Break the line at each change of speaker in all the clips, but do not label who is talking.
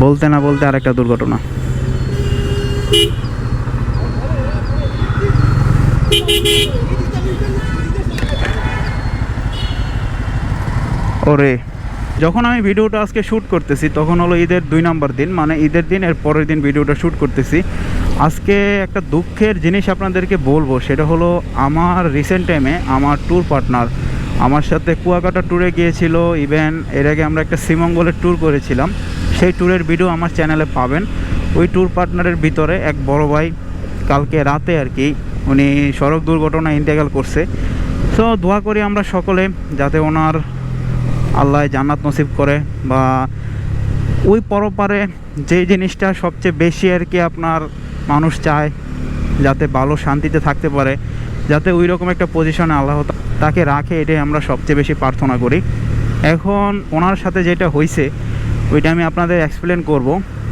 বলতে না বলতে আরেকটা দুর্ঘটনা। ওরে, যখন আমি ভিডিওটা আজকে শ্যুট করতেছি তখন হলো ঈদের 2 নম্বর দিন, মানে ঈদের দিন এর পরের দিন ভিডিওটা শ্যুট করতেছি। আজকে একটা দুঃখের জিনিস আপনাদেরকে বলবো, সেটা হলো আমার রিসেন্ট টাইমে আমার ট্যুর পার্টনার আমার সাথে কুয়াকাটা ট্যুরে গিয়েছিল। ইভেন এর আগে আমরা একটা শ্রীমঙ্গলের ট্যুর করেছিলাম, সেই ট্যুরের ভিডিও আমার চ্যানেলে পাবেন। ওই ট্যুর পার্টনারের ভিতরে এক বড় ভাই কালকে রাতে আর কি উনি সড়ক দুর্ঘটনায় ইন্তেকাল করছে। সো দোয়া করি আমরা সকলে যাতে ওনার আল্লাহ জান্নাত নসিব করে, বা ওই পরপারে যেই জিনিসটা সবচেয়ে বেশি আর কি আপনার মানুষ চায় যাতে ভালো শান্তিতে থাকতে পারে, যাতে ওই রকম একটা পজিশনে আল্লাহ তাকে রাখে, এটাই আমরা সবচেয়ে বেশি প্রার্থনা করি। এখন ওনার সাথে যেটা হয়েছে ওইটা আমি আপনাদের এক্সপ্লেন করব,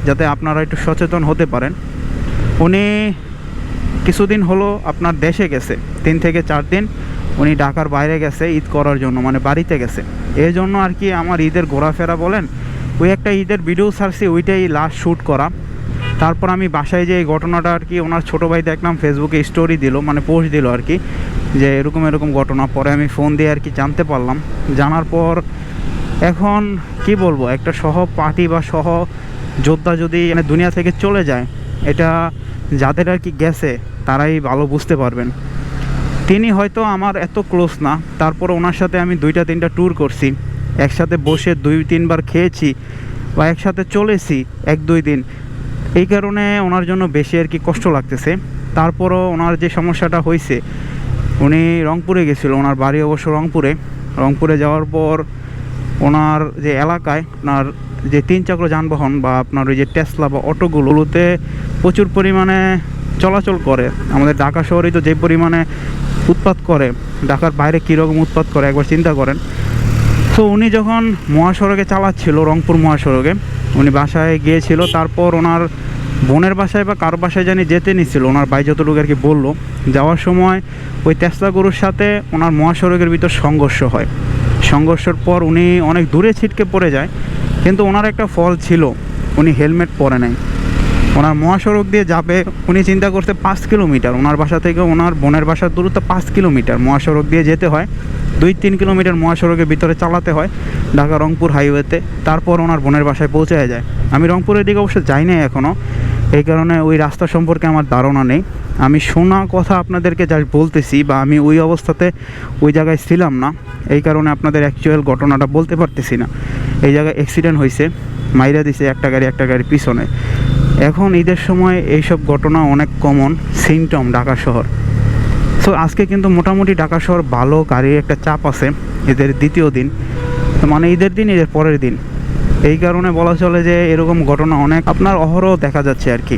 যাতে আপনারা একটু সচেতন হতে পারেন। উনি কিছুদিন হলো আপনার দেশে গেছে, 3 থেকে 4 দিন উনি ঢাকার বাইরে গেছে ঈদ করার জন্য, মানে বাড়িতে গেছে। এই জন্য আর কি আমার ঈদের ঘোরাফেরা বলেন, ওই একটা ঈদের ভিডিও ছাড়ছি, ওইটাই লাস্ট শ্যুট করা। তারপর আমি বাসায় যে এই ঘটনাটা আর কি ওনার ছোটো ভাই দেখলাম ফেসবুকে স্টোরি দিল, মানে পোস্ট দিল আর কি, যে এরকম এরকম ঘটনা। পরে আমি ফোন দিয়ে আর কি জানতে পারলাম। জানার পর এখন কি বলবো, একটা সহ পার্টি বা সহ যোদ্ধা যদি মানে দুনিয়া থেকে চলে যায়, এটা যাদের আর কি গেছে তারাই ভালো বুঝতে পারবেন। তিনি হয়তো আমার এত ক্লোজ না, তারপর ওনার সাথে আমি 2-3টা ট্যুর করছি, একসাথে বসে 2-3 বার খেয়েছি বা একসাথে চলেছি 1-2 দিন। এই কারণে ওনার জন্য বেশি আর কি কষ্ট লাগতেছে। তারপরও ওনার যে সমস্যাটা হয়েছে, উনি রংপুরে গেছিলো, ওনার বাড়ি অবশ্য রংপুরে যাওয়ার পর ওনার যে এলাকায় আপনার যে 3 চাক্র যানবাহন বা আপনার ওই যে টেসলা বা অটোগুলোতে প্রচুর পরিমাণে চলাচল করে। আমাদের ঢাকা শহরেই তো যে পরিমাণে উৎপাত করে, ঢাকার বাইরে কীরকম উৎপাত করে একবার চিন্তা করেন। তো উনি যখন মহাসড়কে চালাচ্ছিল, রংপুর মহাসড়কে উনি বাসায় গিয়েছিল, তারপর ওনার বোনের বাসায় বা কার বাসায় জানি যেতে নিচ্ছিল, ওনার ভাই যতটুকু আর কি বললো। যাওয়ার সময় ওই টেসলা গরুর সাথে ওনার মহাসড়কের ভিতর সংঘর্ষ হয়। সংঘর্ষের পর উনি অনেক দূরে ছিটকে পড়ে যায়, কিন্তু ওনার একটা ফল ছিল, উনি হেলমেট পরে নাই। ওনার মহাসড়ক দিয়ে যাবে, উনি চিন্তা করতে 5 কিলোমিটার, ওনার বাসা থেকে ওনার বোনের বাসার দূরত্ব 5 কিলোমিটার মহাসড়ক দিয়ে যেতে হয়, 2-3 কিলোমিটার মহাসড়কের ভিতরে চালাতে হয় ঢাকা রংপুর হাইওয়েতে, তারপর ওনার বোনের বাসায় পৌঁছে যায়। আমি রংপুরের দিকে অবশ্য যাই নাই এখনও, এই কারণে ওই রাস্তা সম্পর্কে আমার ধারণা নেই। আমি শোনা কথা আপনাদেরকে যা বলতেছি, বা আমি ওই অবস্থাতে ওই জায়গায় ছিলাম না, এই কারণে আপনাদের অ্যাকচুয়াল ঘটনাটা বলতে পারতেছি না। এই জায়গায় অ্যাক্সিডেন্ট হয়েছে, মাইরা দিছে একটা গাড়ি পিছনে। এখন ঈদের সময় এইসব ঘটনা অনেক কমন সিমটম ঢাকা শহর। সো আজকে কিন্তু মোটামুটি ঢাকা শহর ভালো গাড়ির একটা চাপ আছে, ঈদের 2য় দিন, মানে ঈদের দিন ঈদের পরের দিন। এই কারণে বলা চলে যে এরকম ঘটনা অনেক আপনার অহরহ দেখা যাচ্ছে আর কি।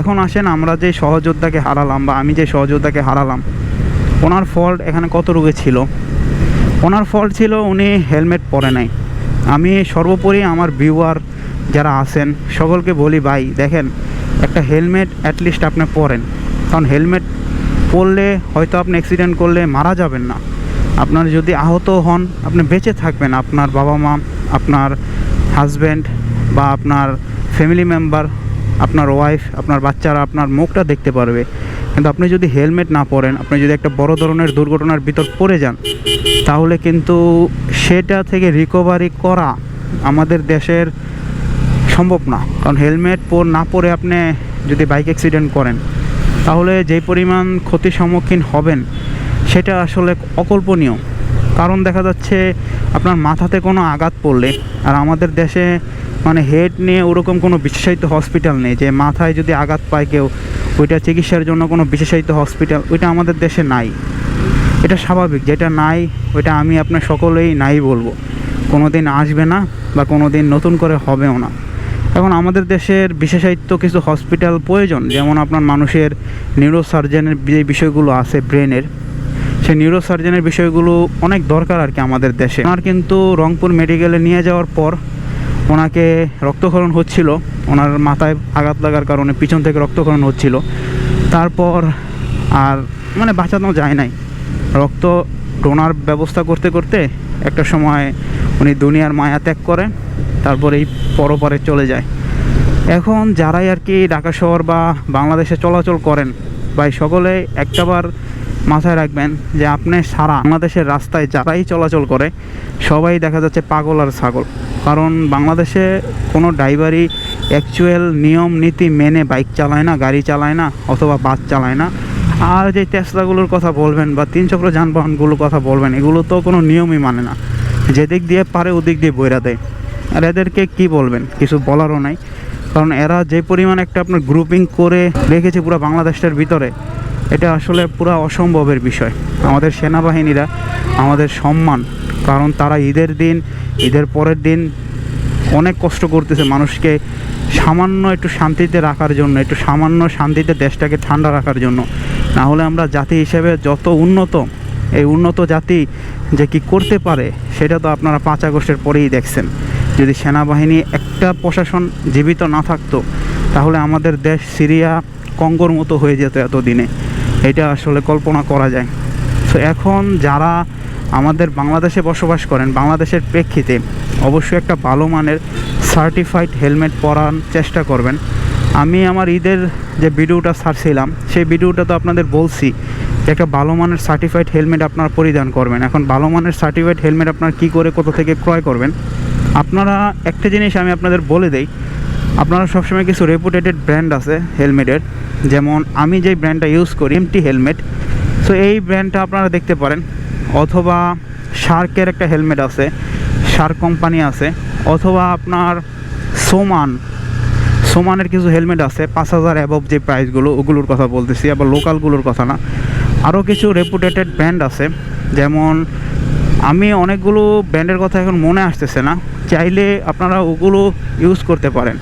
এখন আসেন, আমরা যে সহযোদ্ধাকে হারালাম, বা আমি যে সহযোদ্ধাকে হারালাম, ওনার ফল্ট এখানে কত রোগে ছিল? ওনার ফল্ট ছিল উনি হেলমেট পরে নাই। আমি সর্বোপরি আমার ভিউয়ার যারা আছেন সকলকে বলি, ভাই দেখেন, একটা হেলমেট অ্যাটলিস্ট আপনি পরেন, কারণ হেলমেট পরলে হয়তো আপনি অ্যাক্সিডেন্ট করলে মারা যাবেন না, আপনার যদি আহত হন আপনি বেঁচে থাকবেন, আপনার বাবা মা, আপনার হাজব্যান্ড বা আপনার ফ্যামিলি মেম্বার, আপনার ওয়াইফ, আপনার বাচ্চারা আপনার মুখটা দেখতে পারবে। কিন্তু আপনি যদি হেলমেট না পরেন, আপনি যদি একটা বড় ধরনের দুর্ঘটনার ভিতর পড়ে যান, তাহলে কিন্তু সেটা থেকে রিকভারি করা আমাদের দেশের সম্ভব না। কারণ হেলমেট না পরে আপনি যদি বাইক অ্যাক্সিডেন্ট করেন, তাহলে যেই পরিমাণ ক্ষতির সম্মুখীন হবেন সেটা আসলে অকল্পনীয়। কারণ দেখা যাচ্ছে আপনার মাথাতে কোনো আঘাত পড়লে, আর আমাদের দেশে মানে হেড নিয়ে ওরকম কোনো বিশেষায়িত হসপিটাল নেই যে মাথায় যদি আঘাত পায় কেউ ওইটা চিকিৎসার জন্য কোনো বিশেষায়িত হসপিটাল, ওইটা আমাদের দেশে নাই। এটা স্বাভাবিক, যেটা নাই ওইটা আমি আপনার সকলেই নাই বলবো, কোনো দিন আসবে না বা কোনো দিন নতুন করে হবেও না। এখন আমাদের দেশের বিশেষায়িত কিছু হসপিটাল প্রয়োজন, যেমন আপনার মানুষের নিউরোসার্জনের যে বিষয়গুলো আছে ব্রেনের, সেই নিউরোসার্জনের বিষয়গুলো অনেক দরকার আর কি আমাদের দেশে। ওনার কিন্তু রংপুর মেডিকেলে নিয়ে যাওয়ার পর ওনাকে রক্তক্ষরণ হচ্ছিল, ওনার মাথায় আঘাত লাগার কারণে পিছন থেকে রক্তক্ষরণ হচ্ছিল। তারপর আর মানে বাঁচানো যায় নাই, রক্ত ডোনার ব্যবস্থা করতে করতে একটা সময় উনি দুনিয়ার মায়া ত্যাগ করে, তারপর এই পরপারে চলে যায়। এখন যারাই আর কি ঢাকা শহর বা বাংলাদেশে চলাচল করেন ভাই, সকলে একটাবার মাথায় রাখবেন যে আপনি সারা বাংলাদেশের রাস্তায় যারাই চলাচল করে সবাই দেখা যাচ্ছে পাগল আর ছাগল। কারণ বাংলাদেশে কোনো ড্রাইভারই অ্যাকচুয়াল নিয়ম নীতি মেনে বাইক চালায় না, গাড়ি চালায় না, অথবা বাস চালায় না। আর যে টেসলাগুলোর কথা বলবেন বা তিন চক্র যানবাহনগুলোর কথা বলবেন, এগুলো তো কোনো নিয়মই মানে না, যেদিক দিয়ে পারে ওদিক দিয়ে বইরা দেয়। আর এদেরকে কি বলবেন, কিছু বলারও নাই। কারণ এরা যে পরিমাণ একটা আপনার গ্রুপিং করে রেখেছে পুরো বাংলাদেশের ভিতরে, এটা আসলে পুরো অসম্ভবের বিষয়। আমাদের সেনাবাহিনীরা আমাদের সম্মান, কারণ তারা ঈদের দিন, ঈদের পরের দিন অনেক কষ্ট করতেছে মানুষকে সামান্য একটু শান্তিতে রাখার জন্য, একটু সামান্য শান্তিতে দেশটাকে ঠান্ডা রাখার জন্য। না হলে আমরা জাতি হিসেবে যত উন্নত, এই উন্নত জাতি যে কি করতে পারে সেটা তো আপনারা 5 আগস্টের পরেই দেখছেন। যদি সেনাবাহিনী একটা প্রশাসন জীবিত না থাকতো তাহলে আমাদের দেশ সিরিয়া কঙ্গোর মতো হয়ে যেত এতদিনে। এটা আসলে কল্পনা করা যায়। তো এখন যারা আমাদের বাংলাদেশে বসবাস করেন, বাংলাদেশের প্রেক্ষিতে অবশ্যই একটা ভালো মানের সার্টিফাইড হেলমেট পরার চেষ্টা করবেন। আমি আমার ঈদের যে ভিডিওটা ছাড়ছিলাম সেই ভিডিওটা তো আপনাদের বলছি যে একটা ভালো মানের সার্টিফাইড হেলমেট আপনারা পরিধান করবেন। এখন ভালো মানের সার্টিফাইড হেলমেট আপনারা কী করে, কোথা থেকে ক্রয় করবেন? আপনারা একটা জিনিস আমি আপনাদের বলে দেই, আপনারা সবসময় কিছু রেপুটেটেড ব্র্যান্ড আছে হেলমেটের, যেমন আমি যেই ব্র্যান্ডটা ইউজ করি এমটি হেলমেট। সো এই ব্র্যান্ডটা আপনারা দেখতে পারেন, অথবা শার্কের একটা হেলমেট আছে, শার্ক কোম্পানি আছে, অথবা আপনার সোমানের কিছু হেলমেট আছে 5000 অ্যাবভ যে প্রাইসগুলো, ওগুলোর কথা বলতেছি, আবার লোকালগুলোর কথা না। আরও কিছু রেপুটেটেড ব্র্যান্ড আছে, যেমন আমি অনেকগুলো ব্র্যান্ডের কথা এখন মনে আসতেছে না, চাইলে আপনারা ওগুলো ইউজ করতে পারেন।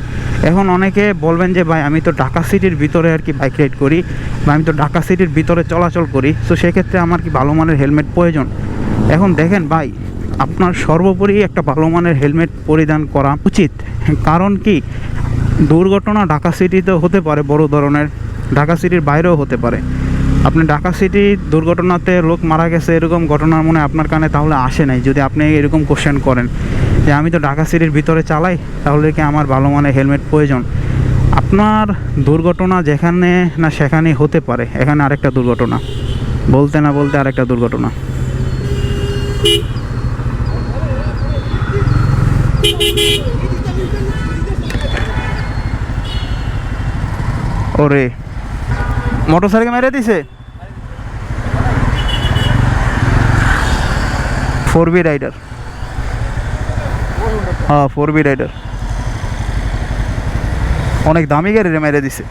এখন অনেকে বলবেন যে ভাই আমি তো ঢাকা সিটির ভিতরে আর কি বাইক রাইড করি, বা আমি তো ঢাকা সিটির ভিতরে চলাচল করি, তো সেক্ষেত্রে আমার কি ভালো মানের হেলমেট প্রয়োজন? এখন দেখেন ভাই, আপনার সর্বোপরি একটা ভালো মানের হেলমেট পরিধান করা উচিত। কারণ কি, দুর্ঘটনা ঢাকা সিটিতে হতে পারে বড় ধরনের, ঢাকা সিটির বাইরেও হতে পারে। আপনি ঢাকা সিটি দুর্ঘটনাতে লোক মারা গেছে এরকম ঘটনার মনে আপনার কানে তাহলে আসে নাই, যদি আপনি এরকম কোশ্চেন করেন যে আমি তো ঢাকা সিটির ভিতরে চালাই, তাহলে কি আমার ভালো মানের হেলমেট প্রয়োজন? আপনার দুর্ঘটনা যেখানে না সেখানেই হতে পারে, এখানে আরেকটা দুর্ঘটনা, বলতে না বলতে আরেকটা দুর্ঘটনা। ওরে মোটরসাইকেল মেরে দিছে, 4B রাইডার। হ্যাঁ 4B রাইডার, অনেক দামি গাড়ি মেরে দিছে।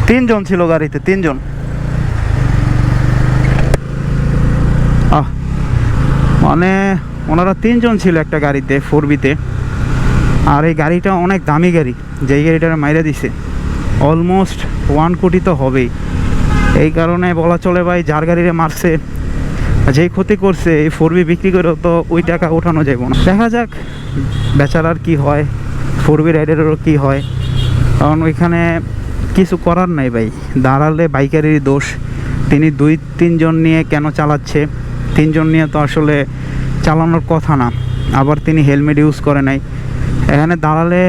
3 জন ছিল গাড়িতে, 3 জন। মানে ওনারা 3 জন ছিল একটা গাড়িতে, 4Bতে। আর এই গাড়িটা অনেক দামি গাড়ি, যেই গাড়িটা মাইরে দিছে অলমোস্ট 1 কোটি তো হবেই। এই কারণে বলা চলে ভাই, যার গাড়িরে মারছে, যেই ক্ষতি করছে, এই 4B বিক্রি করে তো ওই টাকা ওঠানো যাবে না। দেখা যাক বেচারার কি হয়, 4B রাইডারেরও কি হয়। কারণ ওইখানে কিছু করার নাই ভাই, দাঁড়ালে বাইকারেরই দোষ। তিনি 2-3 জন নিয়ে কেন চালাচ্ছে? 3 জন নিয়ে তো আসলে চালানোর কথা না। আবার তিনি হেলমেট ইউজ করে নাই। এখানে দাঁড়ালে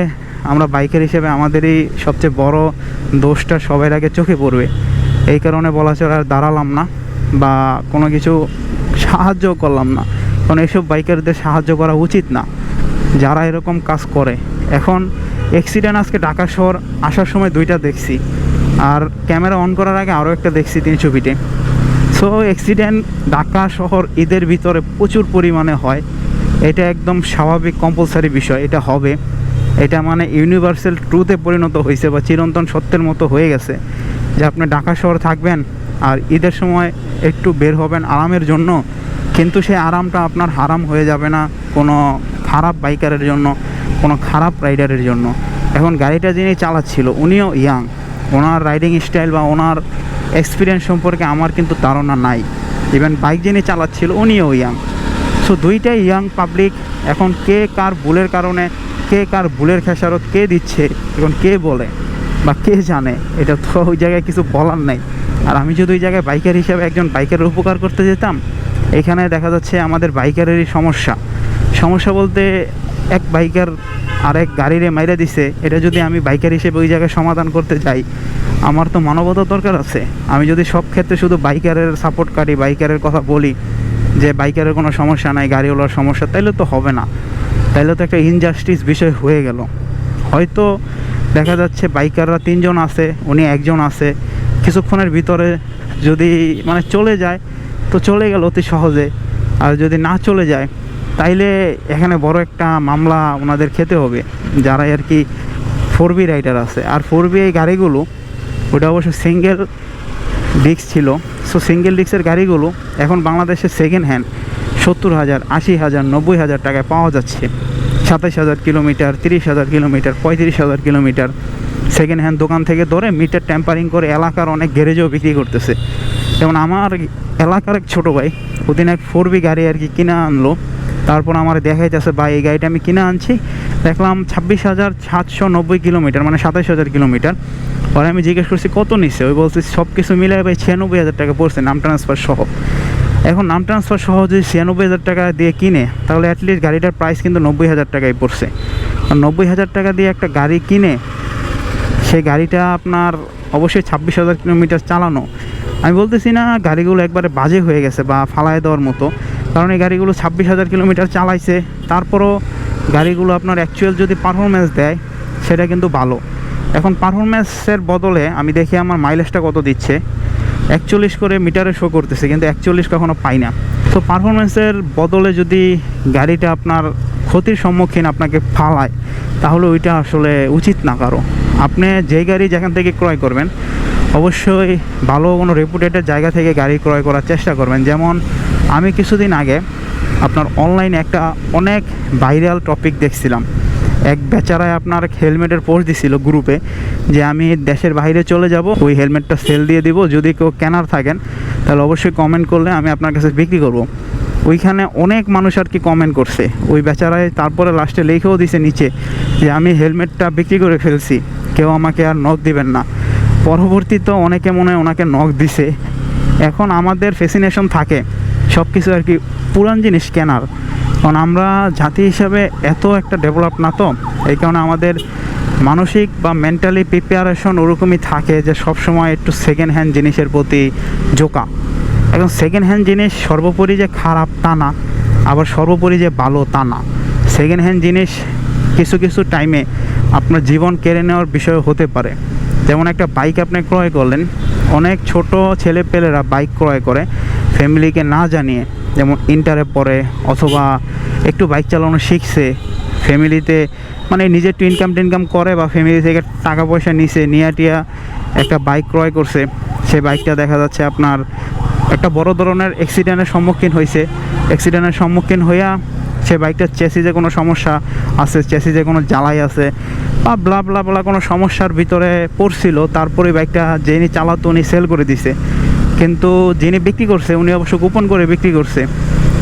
আমরা বাইকার হিসেবে আমাদেরই সবচেয়ে বড় দোষটা সবার আগে চোখে পড়বে। এই কারণে বলা চলে আর দাঁড়ালাম না বা কোনো কিছু সাহায্য করলাম না। কারণ এইসব বাইকারদের সাহায্য করা উচিত না যারা এরকম কাজ করে। এখন অ্যাক্সিডেন্ট আজকে ঢাকা শহর আসার সময় 2টা দেখছি, আর ক্যামেরা অন করার আগে আরও একটা দেখছি 300 ফিটে। সো অ্যাক্সিডেন্ট ঢাকা শহর ঈদের ভিতরে প্রচুর পরিমাণে হয়, এটা একদম স্বাভাবিক কম্পালসারি বিষয়, এটা হবে। এটা মানে ইউনিভার্সাল ট্রুথে পরিণত হয়েছে বা চিরন্তন সত্যের মতো হয়ে গেছে যে আপনি ঢাকা শহর থাকবেন আর ঈদের সময় একটু বের হবেন আরামের জন্য, কিন্তু সেই আরামটা আপনার হারাম হয়ে যাবে না কোনো খারাপ বাইকারের জন্য, কোনো খারাপ রাইডারের জন্য। এখন গাড়িটা যিনি চালাচ্ছিল উনিও ইয়াং, ওনার রাইডিং স্টাইল বা ওনার এক্সপিরিয়েন্স সম্পর্কে আমার কিন্তু ধারণা নাই। ইভেন বাইক যিনি চালাচ্ছিল উনিও ইয়াং। সো দুইটাই ইয়াং পাবলিক। এখন কে কার ভুলের কারণে, কে কার ভুলের খেসারত কে দিচ্ছে, এখন কে বলে বা কে জানে, এটা তো ওই জায়গায় কিছু বলার নাই। আর আমি যদি ওই জায়গায় বাইকার হিসেবে একজন বাইকারের উপকার করতে যেতাম, এখানে দেখা যাচ্ছে আমাদের বাইকারেরই সমস্যা বলতে এক বাইকার আরেক গাড়িরে মাইরে দিছে, এটা যদি আমি বাইকার হিসেবে ওই জায়গায় সমাধান করতে যাই, আমার তো মানবতার দরকার আছে। আমি যদি সব ক্ষেত্রে শুধু বাইকারের সাপোর্টকারী, বাইকারের কথা বলি যে বাইকারের কোনো সমস্যা নাই, গাড়িওয়ালার সমস্যা, তাইলে তো হবে না। তাইলে তো একটা ইনজাস্টিস বিষয় হয়ে গেল। হয়তো দেখা যাচ্ছে বাইকাররা 3 জন আছে, উনি একজন আছে, কিছুক্ষণের ভিতরে যদি মানে চলে যায় তো চলে গেল অতি সহজে, আর যদি না চলে যায় তাইলে এখানে বড় একটা মামলা ওনাদের খেতে হবে, যারা আর কি 4B রাইডার আছে। আর 4B এই গাড়িগুলো, ওটা অবশ্য সিঙ্গেল ডিস্ক ছিল। সো সিঙ্গেল ডিস্কের গাড়িগুলো এখন বাংলাদেশে সেকেন্ড হ্যান্ড 70,000, 80,000, 90,000 টাকায় পাওয়া যাচ্ছে। 27,000 kilometre, 30,000 kilometre, 35,000 kilometre second hand দোকান থেকে ধরে মিটার ট্যাম্পারিং করে এলাকার অনেক গ্যারেজেও বিক্রি করতেছে। যেমন আমার এলাকার এক ছোটো ভাই ওদিন এক 4B গাড়ি আর কি কিনে আনলো। তারপর আমার দেখাইতেছে, ভাই এই গাড়িটা আমি কিনে আনছি, দেখলাম 26,790 কিলোমিটার, মানে 27,000 কিলোমিটার। পরে আমি জিজ্ঞেস করছি কত নিচ্ছে, ওই বলছি সব কিছু মিলাই ভাই 96,000 টাকা পড়ছে, নাম ট্রান্সফার সহ। এখন নাম ট্রান্সফার সহ যদি 96,000 টাকা দিয়ে কিনে, তাহলে অ্যাটলিস্ট গাড়িটার প্রাইস কিন্তু 90,000 টাকায় পড়ছে। আর 90,000 টাকা দিয়ে একটা গাড়ি কিনে সেই গাড়িটা আপনার অবশ্যই 26,000 কিলোমিটার চালানো। আমি বলতেছি না গাড়িগুলো একবারে বাজে হয়ে গেছে বা ফালায় দেওয়ার মতো, কারণ এই গাড়িগুলো 26,000 কিলোমিটার চালাইছে, তারপরও গাড়িগুলো আপনার অ্যাকচুয়াল যদি পারফরমেন্স দেয় সেটা কিন্তু ভালো। এখন পারফরমেন্সের বদলে আমি দেখি আমার মাইলেজটা কত দিচ্ছে, 41 করে মিটারে শো করতেছে, কিন্তু 41 কখনো পাই না। তো পারফরমেন্সের বদলে যদি গাড়িটা আপনার ক্ষতির সম্মুখীন আপনাকে ফালায়, তাহলে ওইটা আসলে উচিত না কারো। আপনি যেই গাড়ি যেখান থেকে ক্রয় করবেন অবশ্যই ভালো কোনো রেপুটেটেড জায়গা থেকে গাড়ি ক্রয় করার চেষ্টা করবেন। যেমন আমি কিছুদিন আগে আপনার অনলাইনে একটা অনেক ভাইরাল টপিক দেখছিলাম, এক বেচারায় আপনার হেলমেটের পোস্ট দিছিল গ্রুপে যে আমি দেশের বাইরে চলে যাব, ওই হেলমেটটা সেল দিয়ে দিব, যদি কেউ কেনার থাকেন তাহলে অবশ্যই কমেন্ট করলে আমি আপনার কাছে বিক্রি করব। ওইখানে অনেক মানুষ আর কি কমেন্ট করছে, ওই বেচারায় তারপরে লাস্টে লিখেও দিছে নিচে যে আমি হেলমেটটা বিক্রি করে ফেলছি, কেউ আমাকে আর নক দিবেন না। পরবর্তীতে অনেকে মনে হয় ওনাকে নক দিছে। এখন আমাদের ফ্যাসিনেশন থাকে সব কিছু আর কি পুরান জিনিস কেনার, কারণ আমরা জাতি হিসাবে এত একটা ডেভেলপ না, তো এই কারণে আমাদের মানসিক বা মেন্টালি প্রিপারেশন ওরকমই থাকে যে সবসময় একটু সেকেন্ড হ্যান্ড জিনিসের প্রতি ঝোঁকা। এখন সেকেন্ড হ্যান্ড জিনিস সর্বোপরি যে খারাপ তা না, আবার সর্বোপরি যে ভালো তা না। সেকেন্ড হ্যান্ড জিনিস কিছু কিছু টাইমে আপনার জীবন কেড়ে নেওয়ার বিষয় হতে পারে। যেমন একটা বাইক আপনি ক্রয় করলেন, অনেক ছোট ছেলেপেলেরা বাইক ক্রয় করে ফ্যামিলিকে না জানিয়ে, যেমন ইন্টারে পড়ে অথবা একটু বাইক চালানো শিখছে, ফ্যামিলিতে মানে নিজে একটু ইনকাম করে বা ফ্যামিলি থেকে টাকা পয়সা নিছে, নিয়ে টিয়া একটা বাইক ক্রয় করছে। সেই বাইকটা দেখা যাচ্ছে আপনার একটা বড় ধরনের অ্যাক্সিডেন্টের সম্মুখীন হয়েছে। অ্যাক্সিডেন্টের সম্মুখীন হইয়া সে বাইকটার চেসিজে কোনো সমস্যা আছে, চেসিজে কোনো জ্বালাই আছে বা ব্লা ব্লা ব্লা কোনো সমস্যার ভিতরে পড়ছিল। তারপরে বাইকটা যিনি চালাতো উনি সেল করে দিছে, কিন্তু যিনি বিক্রি করছে উনি অবশ্য গোপন করে বিক্রি করছে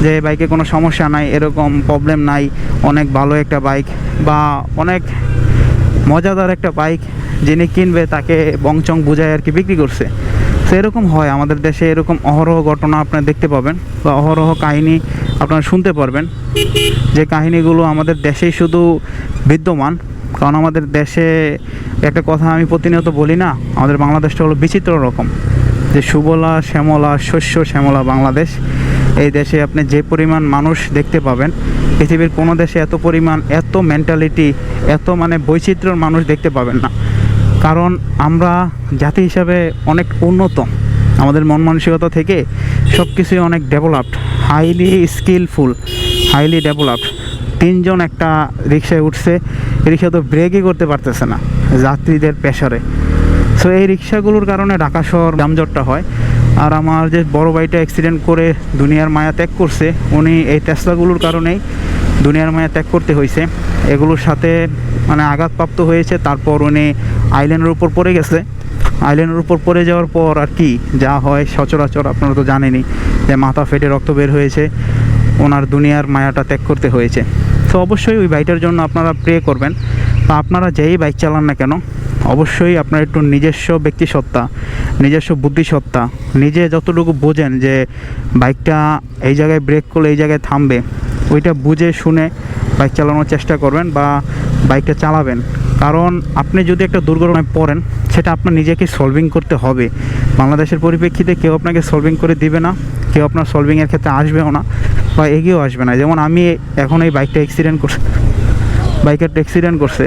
যে বাইকে কোনো সমস্যা নাই, এরকম প্রবলেম নাই, অনেক ভালো একটা বাইক বা অনেক মজাদার একটা বাইক, যিনি কিনবে তাকে বংচং বুঝায় আর কি বিক্রি করছে। তো এরকম হয় আমাদের দেশে, এরকম অহরহ ঘটনা আপনারা দেখতে পাবেন বা অহরহ কাহিনী আপনারা শুনতে পারবেন, যে কাহিনীগুলো আমাদের দেশেই শুধু বিদ্যমান। কারণ আমাদের দেশে একটা কথা আমি প্রতিনিয়ত বলি না, আমাদের বাংলাদেশটা হলো বিচিত্র রকম, যে সুবলা শ্যামলা শস্য শ্যামলা বাংলাদেশ। এই দেশে আপনি যে পরিমাণ মানুষ দেখতে পাবেন, পৃথিবীর কোনো দেশে এত পরিমাণ, এত মেন্টালিটি, এত মানে বৈচিত্র্যর মানুষ দেখতে পাবেন না। কারণ আমরা জাতি হিসাবে অনেক উন্নত, আমাদের মন মানসিকতা থেকে সব কিছুই অনেক developed, highly skillful, highly developed. 3 জন একটা রিক্সায় উঠছে, রিক্সা তো ব্রেকই করতে পারতেছে না যাত্রীদের প্রেসারে। সো এই রিক্সাগুলোর কারণে ঢাকা শহর যানজটটা হয়। আর আমার যে বড় ভাইটা অ্যাক্সিডেন্ট করে দুনিয়ার মায়া ত্যাগ করছে, উনি এই টেসলাগুলোর কারণেই দুনিয়ার মায়া ত্যাগ করতে হয়েছে। এগুলোর সাথে মানে আঘাতপ্রাপ্ত হয়েছে, তারপর উনি আইল্যান্ডের উপর পড়ে গেছে। আইল্যান্ডের উপর পড়ে যাওয়ার পর আর কি যা হয় সচরাচর আপনারা তো জানেনই, যে মাথা ফেটে রক্ত বের হয়েছে, ওনার দুনিয়ার মায়াটা ত্যাগ করতে হয়েছে। তো অবশ্যই ওই বাইকটার জন্য আপনারা প্রে করবেন, বা আপনারা যেই বাইক চালান না কেন অবশ্যই আপনার একটু নিজস্ব ব্যক্তিসত্তা, নিজস্ব বুদ্ধিসত্তা, নিজে যতটুকু বোঝেন যে বাইকটা এই জায়গায় ব্রেক করলে এই জায়গায় থামবে, ওইটা বুঝে শুনে বাইক চালানোর চেষ্টা করবেন বা বাইকটা চালাবেন। কারণ আপনি যদি একটা দুর্ঘটনায় পড়েন, সেটা আপনার নিজেকে সলভিং করতে হবে। বাংলাদেশের পরিপ্রেক্ষিতে কেউ আপনাকে সলভিং করে দিবে না, কেউ আপনার সলভিংয়ের ক্ষেত্রে আসবেও না বা এগিয়েও আসবে না। যেমন আমি এখন এই বাইকটা অ্যাক্সিডেন্ট করছে,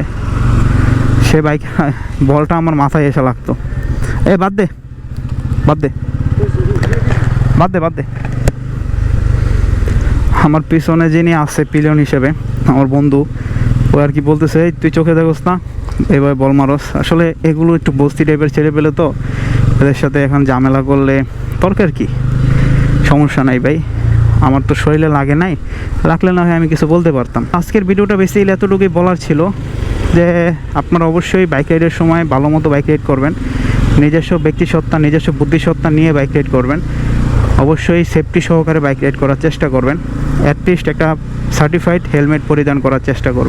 সে বাইক বলটা আমার মাথায় এসে লাগতো। বাদ দে বাদ দে বাদ দে বাদ দে। আমার পিছনে যিনি আছে পিলিয়ন হিসেবে, আমার বন্ধু, ও আর কি বলতেছে, তুই চোখে দেখোস না, এবার বল মারস। আসলে এগুলো একটু বস্তি টাইপের ছেড়ে পেলে তো, এদের সাথে এখন ঝামেলা করলে দরকার কি? সমস্যা নাই ভাই, আমার তো শরীরে লাগে নাই, রাখলে না হয় আমি কিছু বলতে পারতাম। আজকের ভিডিওটা বেসিক্যালি এতটুকুই বলার ছিল যে আপনারা অবশ্যই বাইক রাইডের সময় ভালো মতো বাইক রাইড করবেন, নিজস্ব ব্যক্তিসত্তা, নিজস্ব বুদ্ধিসত্তা নিয়ে বাইক রাইড করবেন। অবশ্যই সেফটি সহকারে বাইক রাইড করার চেষ্টা করবেন। অ্যাটলিস্ট একটা সার্টিফাইড হেলমেট পরিধান করার চেষ্টা করবেন।